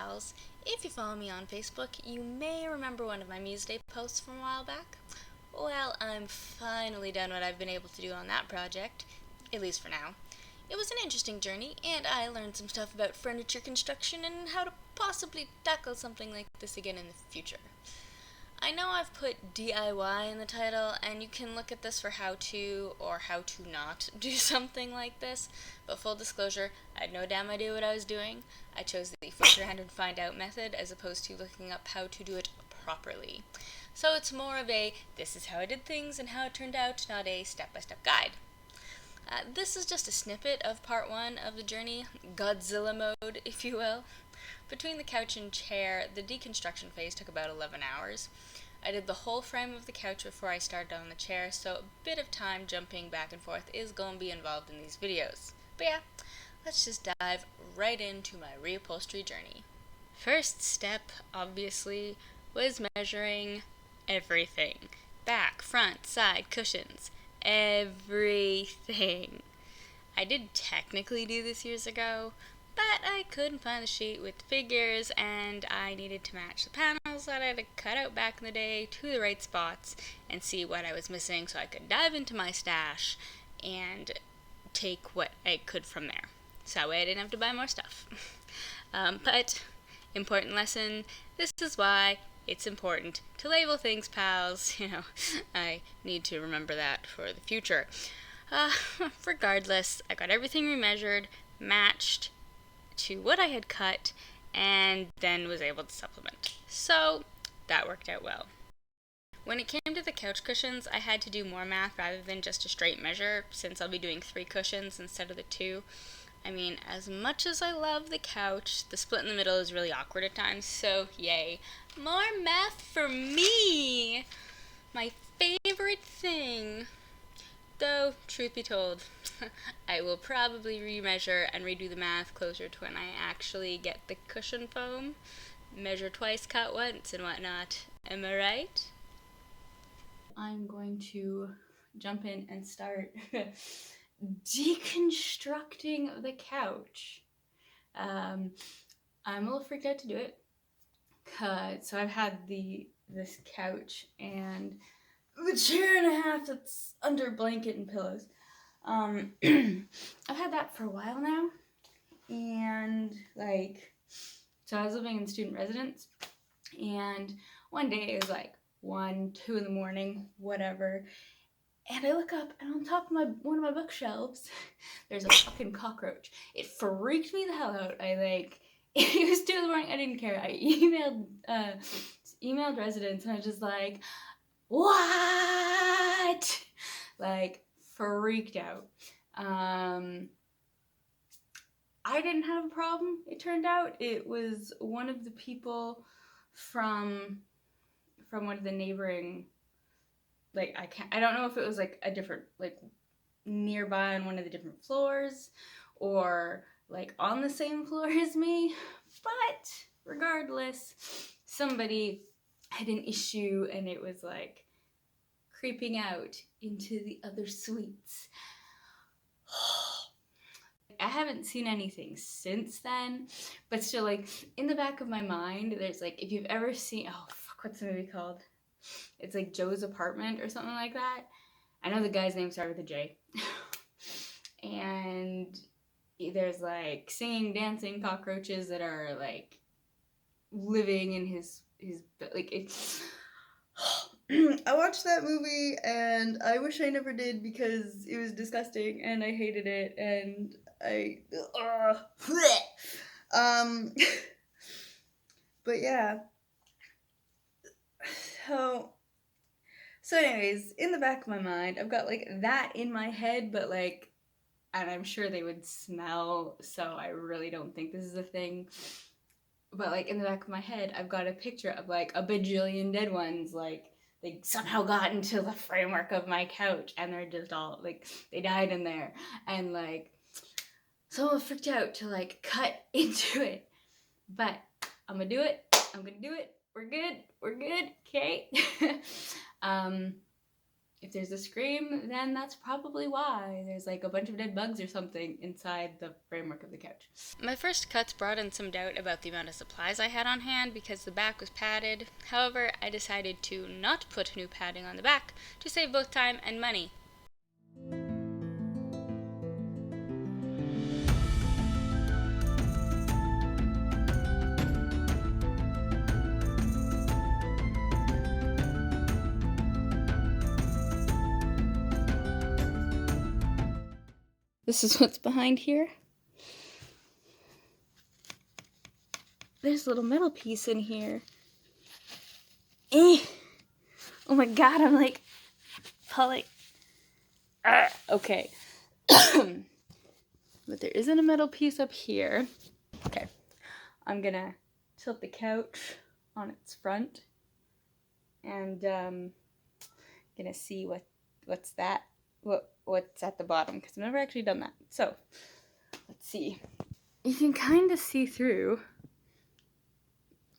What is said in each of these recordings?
pals. If you follow me on Facebook, you may remember one of my Muse Day posts from a while back. Well, I'm finally done what I've been able to do on that project, at least for now. It was an interesting journey, and I learned some stuff about furniture construction and how to possibly tackle something like this again in the future. I know I've put DIY in the title, and you can look at this for how to or how to not do something like this, but full disclosure, I had no damn idea what I was doing. I chose the flip your hand and find out method as opposed to looking up how to do it properly. So it's more of a, this is how I did things and how it turned out, not a step-by-step guide. This is just a snippet of part 1 of the journey, Godzilla mode, if you will. Between the couch and chair, the deconstruction phase took about 11 hours. I did the whole frame of the couch before I started on the chair, so a bit of time jumping back and forth is going to be involved in these videos. But yeah, let's just dive right into my reupholstery journey. First step, obviously, was measuring everything. Back, front, side, cushions. Everything. I did technically do this years ago, but I couldn't find the sheet with the figures, and I needed to match the panels that I had cut out back in the day to the right spots and see what I was missing so I could dive into my stash and take what I could from there. So that way I didn't have to buy more stuff. But, important lesson, this is why it's important to label things, pals. I need to remember that for the future. Regardless, I got everything remeasured, matched to what I had cut, and then was able to supplement. So that worked out well. When it came to the couch cushions, I had to do more math rather than just a straight measure, since I'll be doing 3 cushions instead of the 2. I mean, as much as I love the couch, the split in the middle is really awkward at times, so yay. More math for me! My favorite thing. Though, truth be told, I will probably remeasure and redo the math closer to when I actually get the cushion foam. Measure twice, cut once, and whatnot. Am I right? I'm going to jump in and start deconstructing the couch. I'm a little freaked out to do it. So I've had this couch and the chair and a half that's under blanket and pillows. I've had that for a while now, and so I was living in student residence, and one day it was 1, 2 in the morning, whatever, and I look up, and on top of one of my bookshelves, there's a fucking cockroach. It freaked me the hell out. It was 2 in the morning, I didn't care. I emailed residents, and I was just like, what? Freaked out. I didn't have a problem, it turned out. It was one of the people from one of the neighboring, I don't know if it was a different, nearby on one of the different floors, or on the same floor as me, but regardless, somebody had an issue, and it was creeping out into the other suites. I haven't seen anything since then, but still, in the back of my mind, there's if you've ever seen, oh fuck, what's the movie called? It's Joe's Apartment or something like that. I know the guy's name started with a J. And there's singing, dancing cockroaches that are living in his it's. I watched that movie, and I wish I never did, because it was disgusting and I hated it, and but yeah. So anyways, in the back of my mind, I've got that in my head, but and I'm sure they would smell, so I really don't think this is a thing. But in the back of my head, I've got a picture of a bajillion dead ones, they somehow got into the framework of my couch, and they're just all they died in there, and so I'm freaked out to cut into it, but I'm gonna do it. We're good, okay. if there's a scream, then that's probably why. There's like a bunch of dead bugs or something inside the framework of the couch. My first cuts brought in some doubt about the amount of supplies I had on hand because the back was padded. However, I decided to not put new padding on the back to save both time and money. This is what's behind here. There's a little metal piece in here. Oh my god, I'm like pulling. Okay. But there isn't a metal piece up here. Okay. I'm gonna tilt the couch on its front and gonna see what's at the bottom, because I've never actually done that. So let's see. You can kind of see through.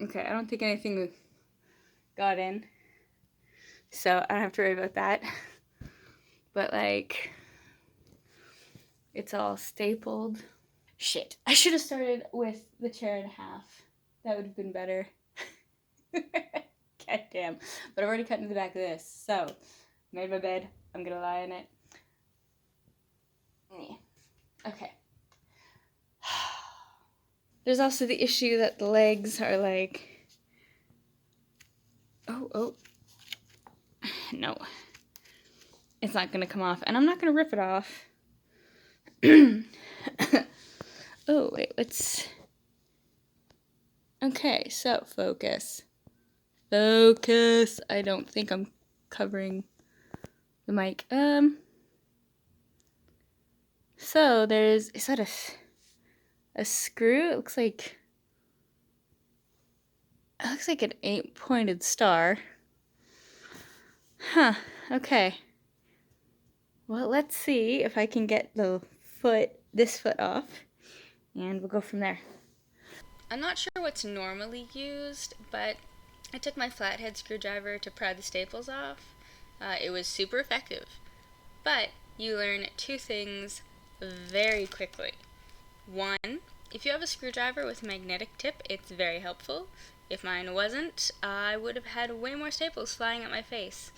Okay, I don't think anything got in, so I don't have to worry about that. But like, it's all stapled. Shit, I should have started with the chair in half. That would have been better. God damn. But I've already cut into the back of this, so made my bed. I'm gonna lie in it. Okay. There's also the issue that the legs are like... Oh. No. It's not gonna come off, and I'm not gonna rip it off. Oh, wait, let's... Okay, so focus. Focus. I don't think I'm covering the mic. So there's... Is that a screw? It looks like an 8-pointed star. Huh, okay. Well, let's see if I can get this foot off, and we'll go from there. I'm not sure what's normally used, but I took my flathead screwdriver to pry the staples off. It was super effective, but you learn 2 things very quickly. 1, if you have a screwdriver with a magnetic tip, it's very helpful. If mine wasn't, I would have had way more staples flying at my face.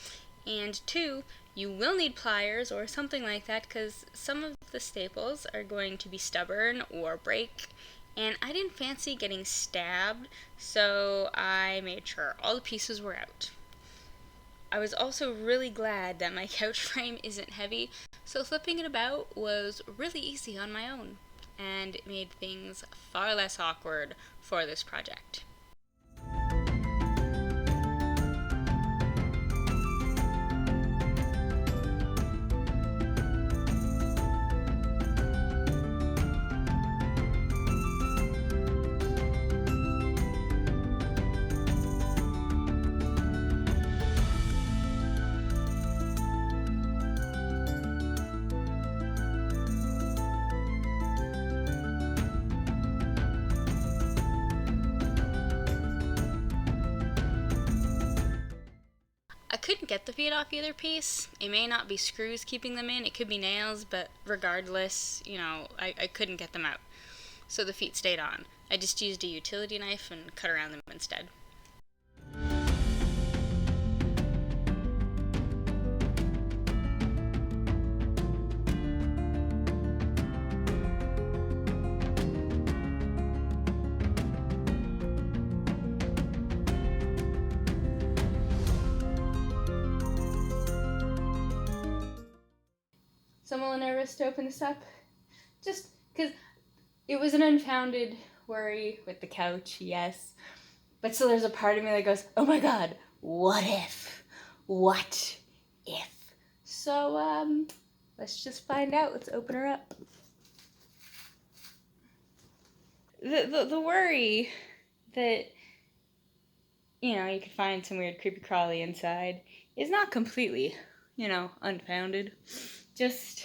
And 2, you will need pliers or something like that, because some of the staples are going to be stubborn or break, and I didn't fancy getting stabbed, so I made sure all the pieces were out. I was also really glad that my couch frame isn't heavy, so flipping it about was really easy on my own, and it made things far less awkward for this project. I couldn't get the feet off either piece. It may not be screws keeping them in, it could be nails, but regardless, I couldn't get them out. So the feet stayed on. I just used a utility knife and cut around them instead. So I'm a little nervous to open this up, just because it was an unfounded worry with the couch, yes. But still there's a part of me that goes, oh my god, what if? What if? So, let's just find out. Let's open her up. The worry that, you could find some weird creepy crawly inside is not completely, unfounded. It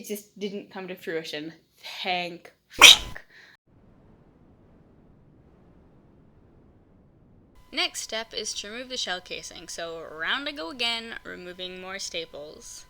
just didn't come to fruition. Thank fuck. Next step is to remove the shell casing, so around I go again, removing more staples.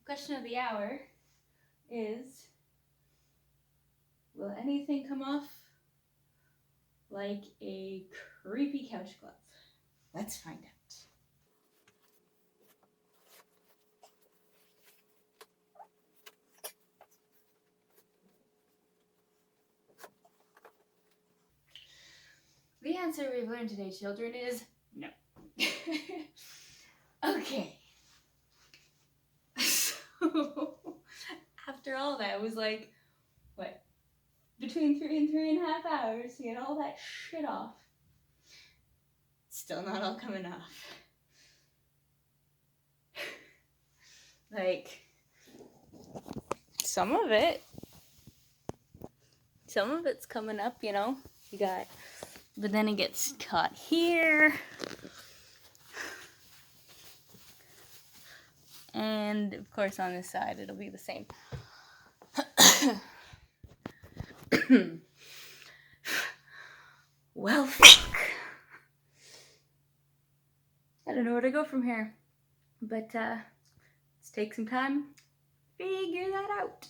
Question of the hour is, will anything come off like a creepy couch glove? Let's find out. The answer we've learned today, children, is no. Okay. So, after all that, it was like, what, between 3 and 3.5 hours to get all that shit off. Still not all coming off. Like, some of it's coming up, you know. You got, but then it gets caught here. And of course on this side it'll be the same. Well, fuck. I don't know where to go from here. But let's take some time, figure that out.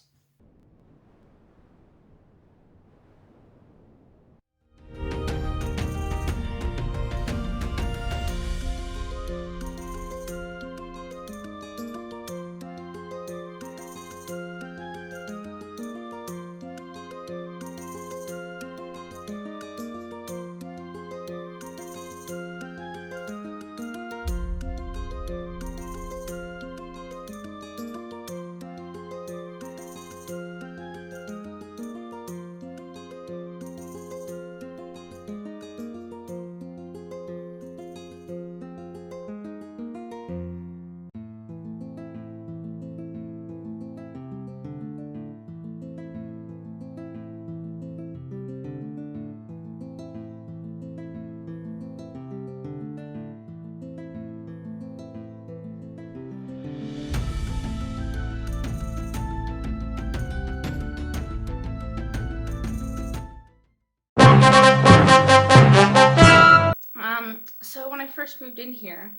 So when I first moved in here,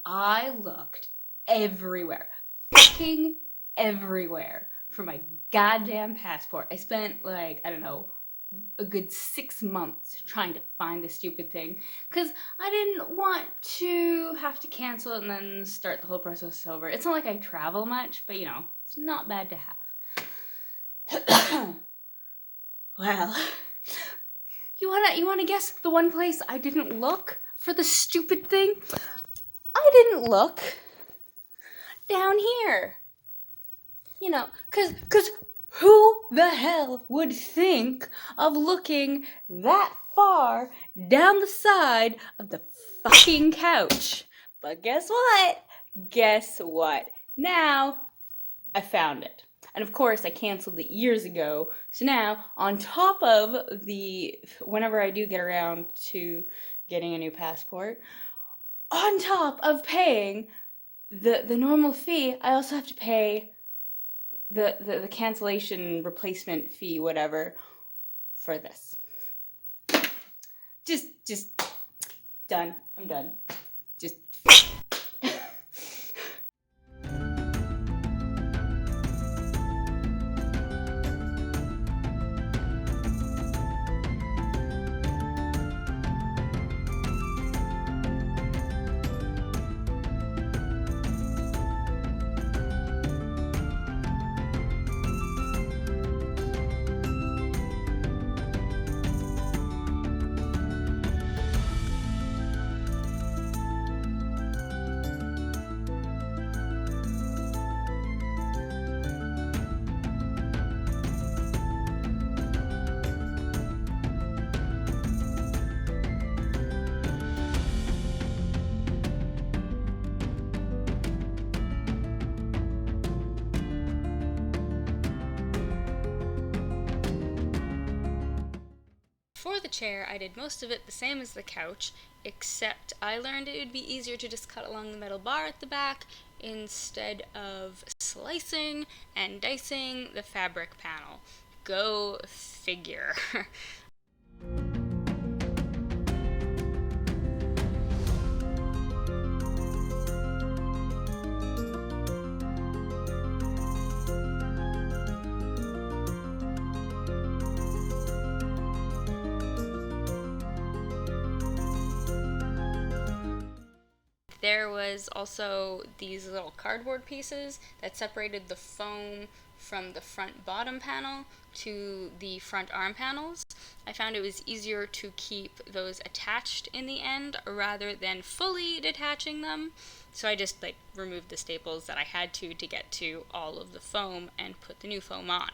I looked everywhere, fucking everywhere, for my goddamn passport. I spent, like, I don't know, a good 6 months trying to find the stupid thing, because I didn't want to have to cancel it and then start the whole process over. It's not like I travel much, but you know, it's not bad to have. Well, you wanna guess the one place I didn't look for the stupid thing? I didn't look down here. You know, cause who the hell would think of looking that far down the side of the fucking couch? But guess what? Guess what? Now I found it. And of course, I canceled it years ago. So now, on top of whenever I do get around to getting a new passport, on top of paying the normal fee, I also have to pay the cancellation replacement fee, whatever, for this. Just done. I'm done. Just. chair, I did most of it the same as the couch, except I learned it would be easier to just cut along the metal bar at the back instead of slicing and dicing the fabric panel. Go figure. There was also these little cardboard pieces that separated the foam from the front bottom panel to the front arm panels. I found it was easier to keep those attached in the end rather than fully detaching them. So I just removed the staples that I had to get to all of the foam and put the new foam on.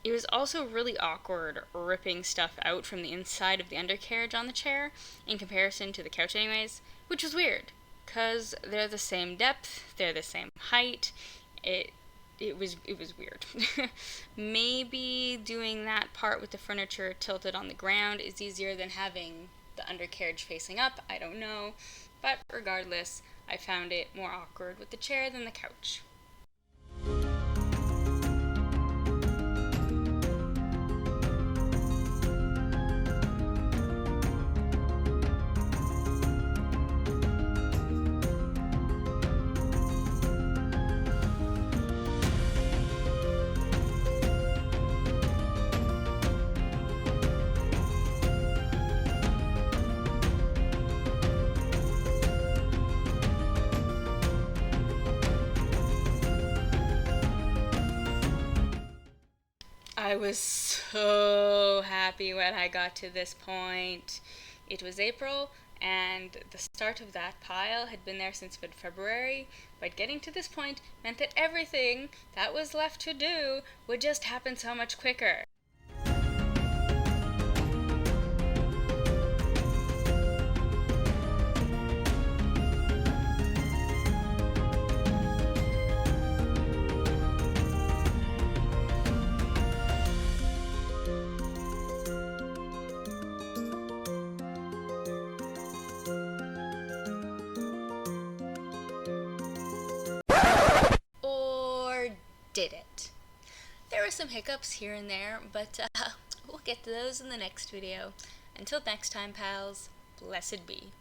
It was also really awkward ripping stuff out from the inside of the undercarriage on the chair in comparison to the couch anyways, which was weird. Because they're the same depth, they're the same height, it was weird. Maybe doing that part with the furniture tilted on the ground is easier than having the undercarriage facing up, I don't know. But regardless, I found it more awkward with the chair than the couch. I was so happy when I got to this point. It was April, and the start of that pile had been there since mid-February, but getting to this point meant that everything that was left to do would just happen so much quicker. Did it. There were some hiccups here and there, but we'll get to those in the next video. Until next time, pals, blessed be.